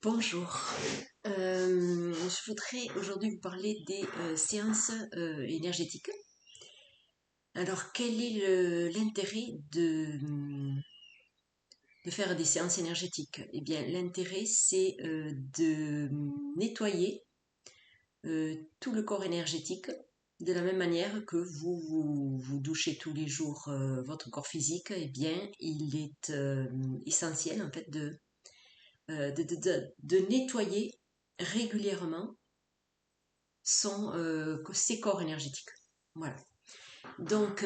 Bonjour. Je voudrais aujourd'hui vous parler des séances énergétiques. Alors, quel est l'intérêt de faire des séances énergétiques? Eh bien, l'intérêt, c'est de nettoyer tout le corps énergétique de la même manière que vous douchez tous les jours votre corps physique. Eh bien, il est essentiel en fait de nettoyer régulièrement ses corps énergétiques. Voilà. Donc,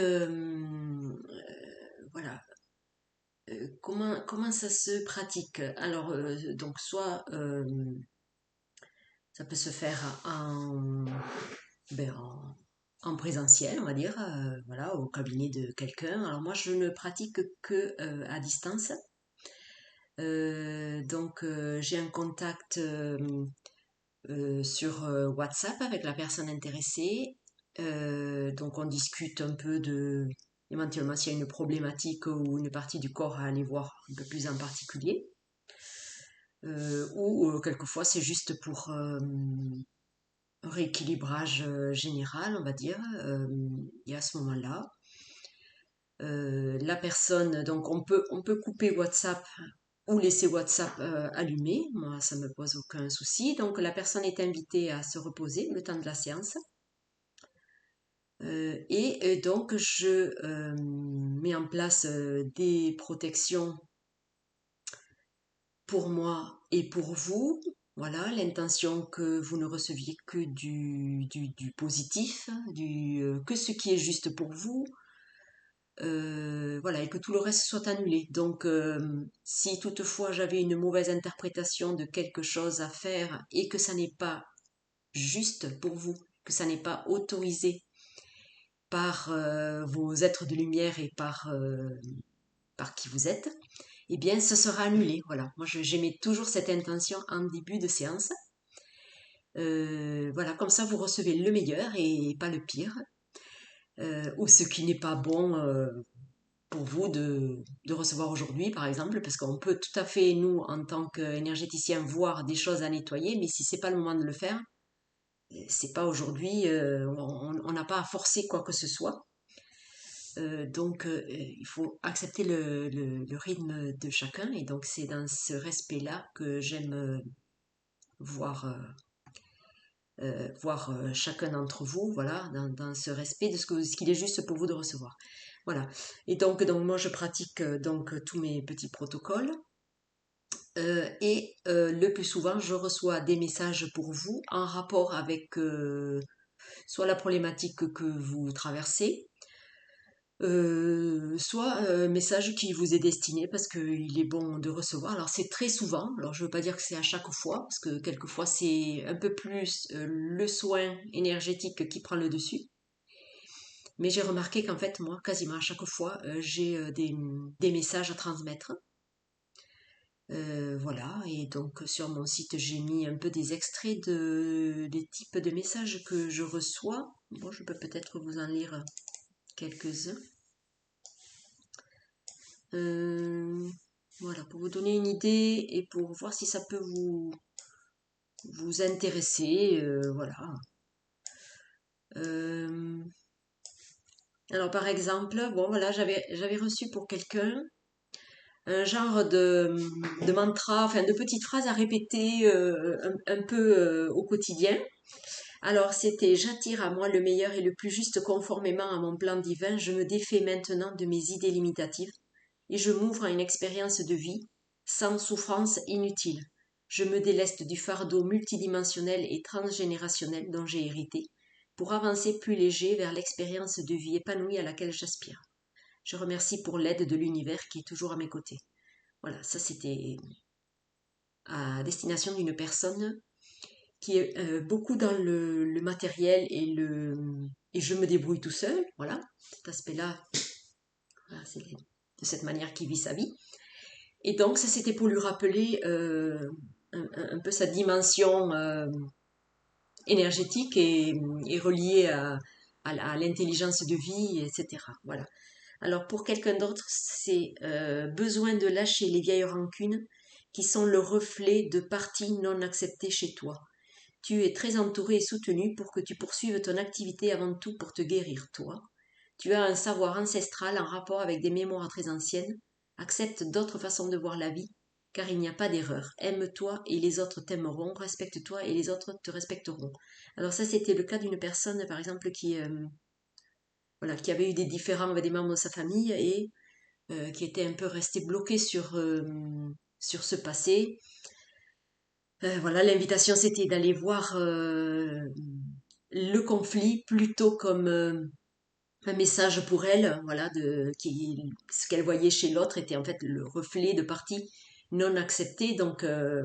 voilà. Comment ça se pratique? Alors, donc, soit ça peut se faire ben, en présentiel, on va dire, voilà, au cabinet de quelqu'un. Alors, moi, je ne pratique que à distance. J'ai un contact sur WhatsApp avec la personne intéressée. Donc on discute un peu de éventuellement s'il y a une problématique ou une partie du corps à aller voir un peu plus en particulier. Ou quelquefois c'est juste pour un rééquilibrage général, on va dire. Et à ce moment-là, la personne, donc on peut couper WhatsApp ou laisser WhatsApp allumé. Moi, ça me pose aucun souci. Donc la personne est invitée à se reposer le temps de la séance. Donc, je mets en place des protections pour moi et pour vous. Voilà, l'intention que vous ne receviez que du positif, que ce qui est juste pour vous. Voilà, et que tout le reste soit annulé. Donc, si toutefois j'avais une mauvaise interprétation de quelque chose à faire et que ça n'est pas juste pour vous, que ça n'est pas autorisé par vos êtres de lumière et par qui vous êtes, eh bien, ce sera annulé. Voilà. Moi, j'émets toujours cette intention en début de séance. Voilà, comme ça, vous recevez le meilleur et pas le pire, ou ce qui n'est pas bon pour vous de recevoir aujourd'hui, par exemple, parce qu'on peut tout à fait, nous, en tant qu'énergéticiens, voir des choses à nettoyer, mais si c'est pas le moment de le faire, c'est pas aujourd'hui, on n'a pas à forcer quoi que ce soit. Il faut accepter le rythme de chacun et donc c'est dans ce respect-là que j'aime voir, chacun d'entre vous, voilà, dans ce respect de ce qu'il est juste pour vous de recevoir. Voilà. Et donc moi je pratique tous mes petits protocoles le plus souvent je reçois des messages pour vous en rapport avec soit la problématique que vous traversez, soit un message qui vous est destiné parce qu'il est bon de recevoir. Alors c'est très souvent, alors je ne veux pas dire que c'est à chaque fois, parce que quelquefois c'est un peu plus le soin énergétique qui prend le dessus. Mais j'ai remarqué qu'en fait, moi, quasiment à chaque fois, j'ai des messages à transmettre. Voilà, et donc sur mon site, j'ai mis un peu des extraits des types de messages que je reçois. Bon, je peux peut-être vous en lire quelques-uns. Euh, voilà, pour vous donner une idée et pour voir si ça peut vous intéresser. Voilà. Euh, alors par exemple, bon voilà, j'avais reçu pour quelqu'un un genre de mantra, enfin de petites phrases à répéter un peu au quotidien. Alors c'était: j'attire à moi le meilleur et le plus juste conformément à mon plan divin, je me défais maintenant de mes idées limitatives et je m'ouvre à une expérience de vie sans souffrance inutile. Je me déleste du fardeau multidimensionnel et transgénérationnel dont j'ai hérité pour avancer plus léger vers l'expérience de vie épanouie à laquelle j'aspire. Je remercie pour l'aide de l'univers qui est toujours à mes côtés. Voilà, ça c'était à destination d'une personne qui est beaucoup dans le matériel et je me débrouille tout seul. Voilà, cet aspect-là, voilà, c'est de cette manière qu'il vit sa vie. Et donc, ça, c'était pour lui rappeler un peu sa dimension énergétique et reliée à l'intelligence de vie, etc. Voilà. Alors, pour quelqu'un d'autre, c'est besoin de lâcher les vieilles rancunes qui sont le reflet de parties non acceptées chez toi. Tu es très entouré et soutenu pour que tu poursuives ton activité avant tout pour te guérir, toi. Tu as un savoir ancestral en rapport avec des mémoires très anciennes. Accepte d'autres façons de voir la vie, car il n'y a pas d'erreur. Aime-toi et les autres t'aimeront. Respecte-toi et les autres te respecteront. Alors ça, c'était le cas d'une personne, par exemple, voilà, qui avait eu des différends avec des membres de sa famille et qui était un peu resté bloqué sur ce passé. Voilà, l'invitation, c'était d'aller voir le conflit plutôt comme un message pour elle, voilà, ce qu'elle voyait chez l'autre était en fait le reflet de parties non acceptées, donc elle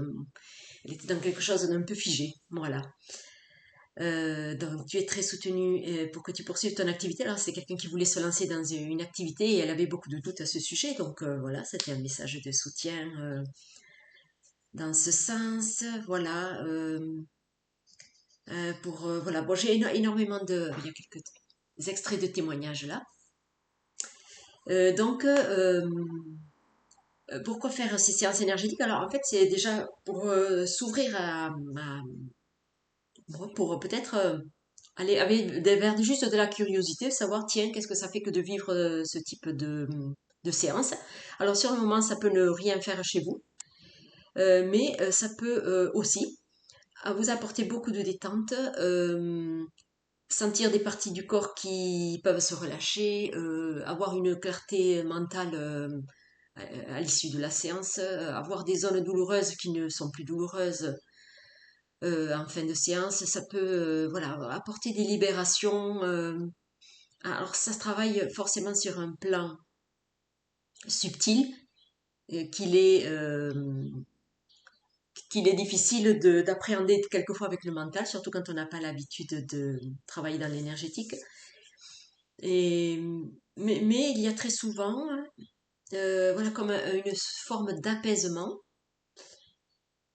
était dans quelque chose d'un peu figé, voilà. Donc tu es très soutenu pour que tu poursuives ton activité. Alors c'est quelqu'un qui voulait se lancer dans une activité et elle avait beaucoup de doutes à ce sujet, donc voilà, c'était un message de soutien dans ce sens, voilà. Voilà, bon, j'ai énormément il y a quelques extraits de témoignages là. Donc, pourquoi faire ces séances énergétiques? Alors, en fait, c'est déjà pour s'ouvrir pour peut-être aller vers juste de la curiosité, savoir, tiens, qu'est-ce que ça fait que de vivre ce type de séance. Alors, sur le moment, ça peut ne rien faire chez vous, mais ça peut aussi vous apporter beaucoup de détente, sentir des parties du corps qui peuvent se relâcher, avoir une clarté mentale à l'issue de la séance, avoir des zones douloureuses qui ne sont plus douloureuses en fin de séance, ça peut voilà, apporter des libérations. Alors ça se travaille forcément sur un plan subtil qu'il est difficile d'appréhender quelquefois avec le mental, surtout quand on n'a pas l'habitude de travailler dans l'énergétique. Et, mais il y a très souvent voilà, comme une forme d'apaisement.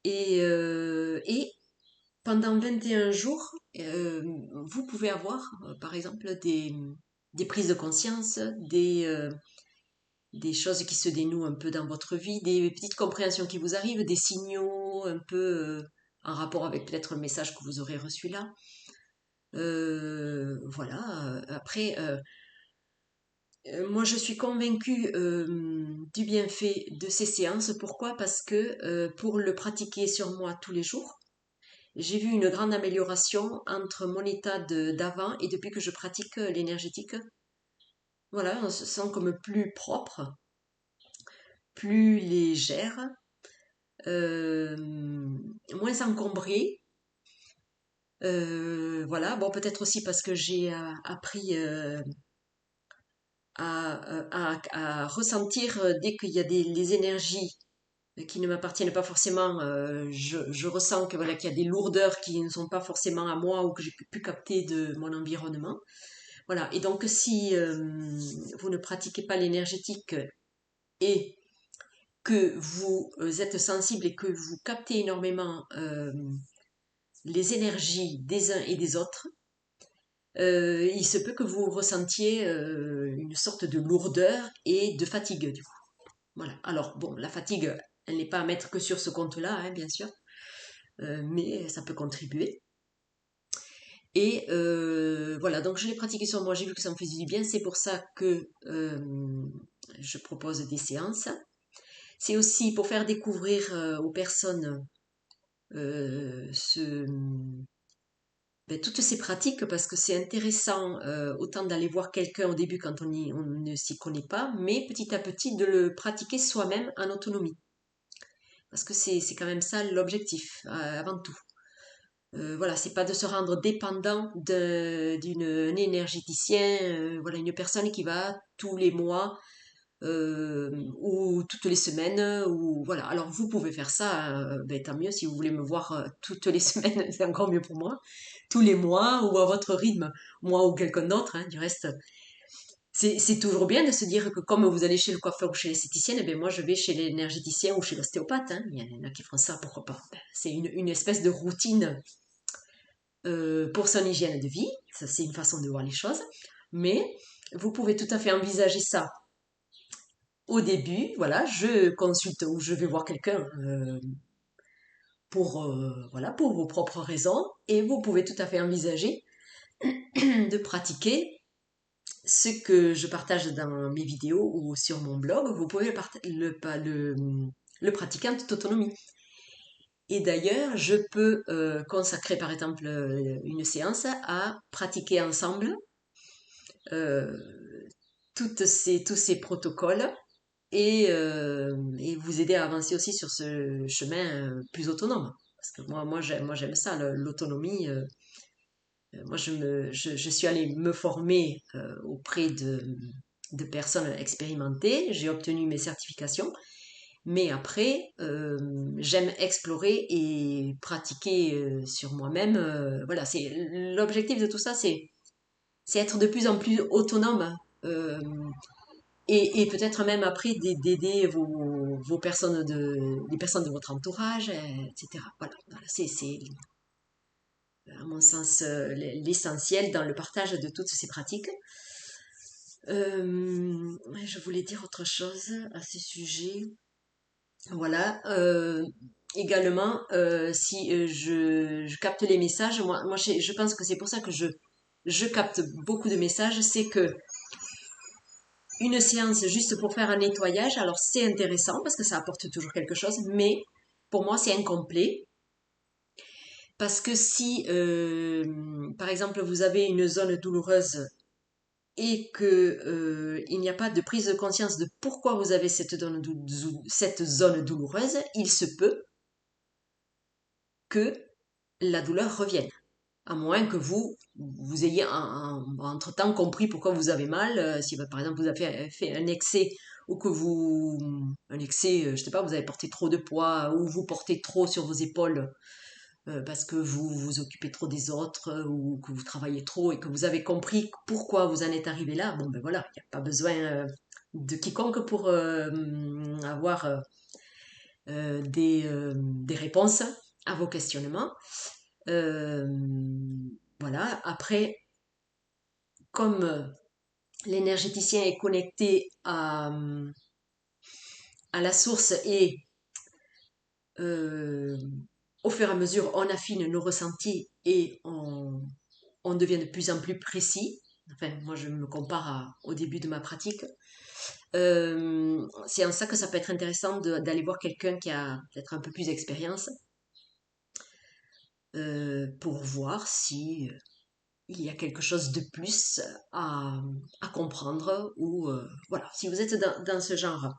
Et pendant 21 jours, vous pouvez avoir, par exemple, des prises de conscience, des choses qui se dénouent un peu dans votre vie, des petites compréhensions qui vous arrivent, des signaux un peu en rapport avec peut-être le message que vous aurez reçu là. Voilà, après, moi je suis convaincue du bienfait de ces séances. Pourquoi? Parce que pour le pratiquer sur moi tous les jours, j'ai vu une grande amélioration entre mon état d'avant et depuis que je pratique l'énergétique. Voilà, on se sent comme plus propre, plus légère, euh, moins encombrée. Voilà, bon, peut-être aussi parce que j'ai appris à ressentir dès qu'il y a les énergies qui ne m'appartiennent pas forcément, je ressens que voilà qu'il y a des lourdeurs qui ne sont pas forcément à moi ou que j'ai pu capter de mon environnement. Voilà. Et donc si vous ne pratiquez pas l'énergétique et que vous êtes sensible et que vous captez énormément les énergies des uns et des autres, il se peut que vous ressentiez une sorte de lourdeur et de fatigue du coup. Voilà. Alors bon, la fatigue, elle n'est pas à mettre que sur ce compte-là, hein, bien sûr, mais ça peut contribuer. Et voilà, donc je l'ai pratiqué sur moi, j'ai vu que ça me faisait du bien, c'est pour ça que je propose des séances. C'est aussi pour faire découvrir aux personnes toutes ces pratiques parce que c'est intéressant autant d'aller voir quelqu'un au début quand on ne s'y connaît pas, mais petit à petit de le pratiquer soi-même en autonomie. Parce que c'est quand même ça l'objectif avant tout. Voilà, c'est pas de se rendre dépendant d'un énergéticien, voilà, une personne qui va tous les mois ou toutes les semaines, ou voilà. Alors vous pouvez faire ça, tant mieux si vous voulez me voir toutes les semaines, c'est encore mieux pour moi, tous les mois ou à votre rythme, moi ou quelqu'un d'autre, hein, du reste. C'est toujours bien de se dire que comme vous allez chez le coiffeur ou chez l'esthéticienne, eh bien moi je vais chez l'énergéticien ou chez l'ostéopathe. Hein. Il y en a qui font ça, pourquoi pas. C'est une espèce de routine pour son hygiène de vie. Ça, c'est une façon de voir les choses. Mais vous pouvez tout à fait envisager ça au début, voilà, je consulte ou je vais voir quelqu'un voilà, pour vos propres raisons et vous pouvez tout à fait envisager de pratiquer ce que je partage dans mes vidéos ou sur mon blog. Vous pouvez le pratiquer en toute autonomie. Et d'ailleurs, je peux consacrer par exemple une séance à pratiquer ensemble euh, tous ces protocoles et vous aider à avancer aussi sur ce chemin plus autonome. Parce que moi j'aime ça, l'autonomie. Moi, je suis allée me former auprès de personnes expérimentées. J'ai obtenu mes certifications. Mais après, j'aime explorer et pratiquer sur moi-même. Voilà, c'est l'objectif de tout ça, c'est être de plus en plus autonome euh, et peut-être même après d'aider vos personnes les personnes de votre entourage, etc. Voilà, voilà c'est à mon sens l'essentiel dans le partage de toutes ces pratiques. Je voulais dire autre chose à ce sujet. Voilà. Également, si je capte les messages, moi je pense que c'est pour ça que je capte beaucoup de messages, c'est que une séance juste pour faire un nettoyage, alors c'est intéressant parce que ça apporte toujours quelque chose, mais pour moi c'est incomplet. Parce que si, par exemple, vous avez une zone douloureuse et que il n'y a pas de prise de conscience de pourquoi vous avez cette zone douloureuse, il se peut que la douleur revienne. À moins que vous ayez entre-temps compris pourquoi vous avez mal. Si par exemple vous avez fait un excès ou que un excès, je sais pas, vous avez porté trop de poids ou vous portez trop sur vos épaules parce que vous vous occupez trop des autres ou que vous travaillez trop et que vous avez compris pourquoi vous en êtes arrivé là, bon ben voilà, il n'y a pas besoin de quiconque pour avoir des réponses à vos questionnements. Euh, voilà, après, comme l'énergéticien est connecté à la source et euh, au fur et à mesure, on affine nos ressentis et on devient de plus en plus précis. Enfin, moi, je me compare au début de ma pratique. C'est en ça que ça peut être intéressant d'aller voir quelqu'un qui a peut-être un peu plus d'expérience pour voir si il y a quelque chose de plus à comprendre ou voilà. Si vous êtes dans ce genre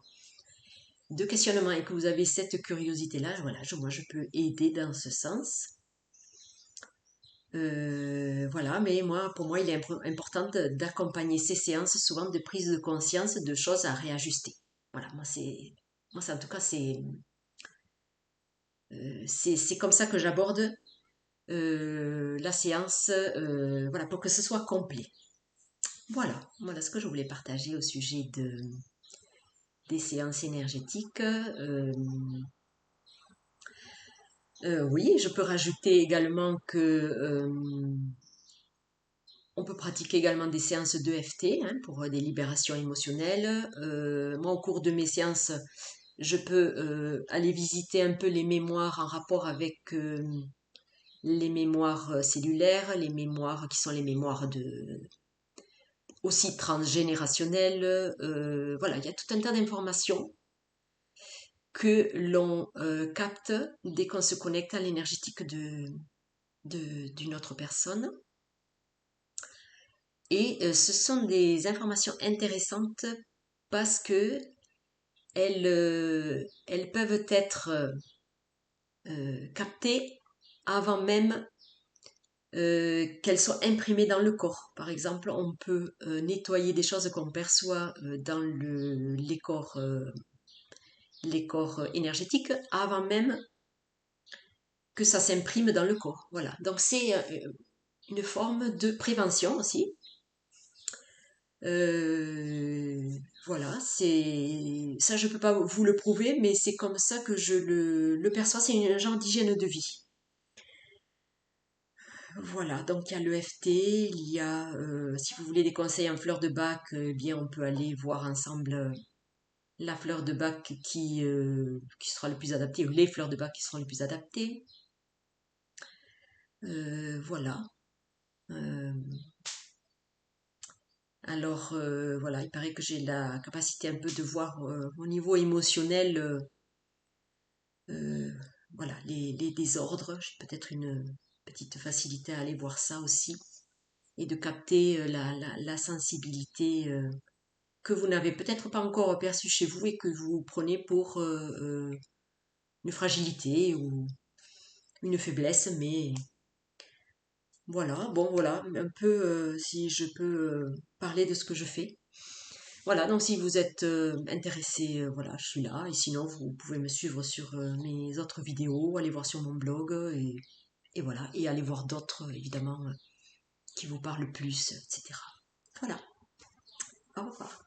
de questionnement et que vous avez cette curiosité-là, voilà, moi je peux aider dans ce sens. Voilà, mais pour moi, il est important d'accompagner ces séances souvent de prise de conscience de choses à réajuster. Voilà, en tout cas, c'est comme ça que j'aborde la séance, voilà, pour que ce soit complet. Voilà ce que je voulais partager au sujet des séances énergétiques. Oui, je peux rajouter également que on peut pratiquer également des séances d'EFT hein, pour des libérations émotionnelles. Moi, au cours de mes séances, je peux aller visiter un peu les mémoires en rapport avec les mémoires cellulaires, les mémoires qui sont les mémoires aussi transgénérationnelles. Voilà, il y a tout un tas d'informations que l'on capte dès qu'on se connecte à l'énergétique d'une autre personne. Et ce sont des informations intéressantes parce que elles peuvent être captées avant même qu'elles soient imprimées dans le corps. Par exemple, on peut nettoyer des choses qu'on perçoit dans les corps énergétiques avant même que ça s'imprime dans le corps. Voilà. Donc c'est une forme de prévention aussi. Euh, voilà, c'est ça, je peux pas vous le prouver, mais c'est comme ça que je le perçois. C'est un genre d'hygiène de vie. Voilà, donc il y a l'EFT, il y a, si vous voulez des conseils en fleurs de bac, eh bien on peut aller voir ensemble la fleur de bac qui sera le plus adaptée, ou les fleurs de bac qui seront les plus adaptées. Voilà. Euh, alors, voilà, il paraît que j'ai la capacité un peu de voir au niveau émotionnel, euh, voilà, les désordres. J'ai peut-être une petite facilité à aller voir ça aussi et de capter la sensibilité que vous n'avez peut-être pas encore perçue chez vous et que vous prenez pour une fragilité ou une faiblesse, mais voilà, bon voilà, un peu si je peux parler de ce que je fais. Voilà, donc si vous êtes intéressé, voilà, je suis là. Et sinon, vous pouvez me suivre sur mes autres vidéos, aller voir sur mon blog et voilà, et aller voir d'autres évidemment qui vous parlent plus, etc. Voilà, au revoir.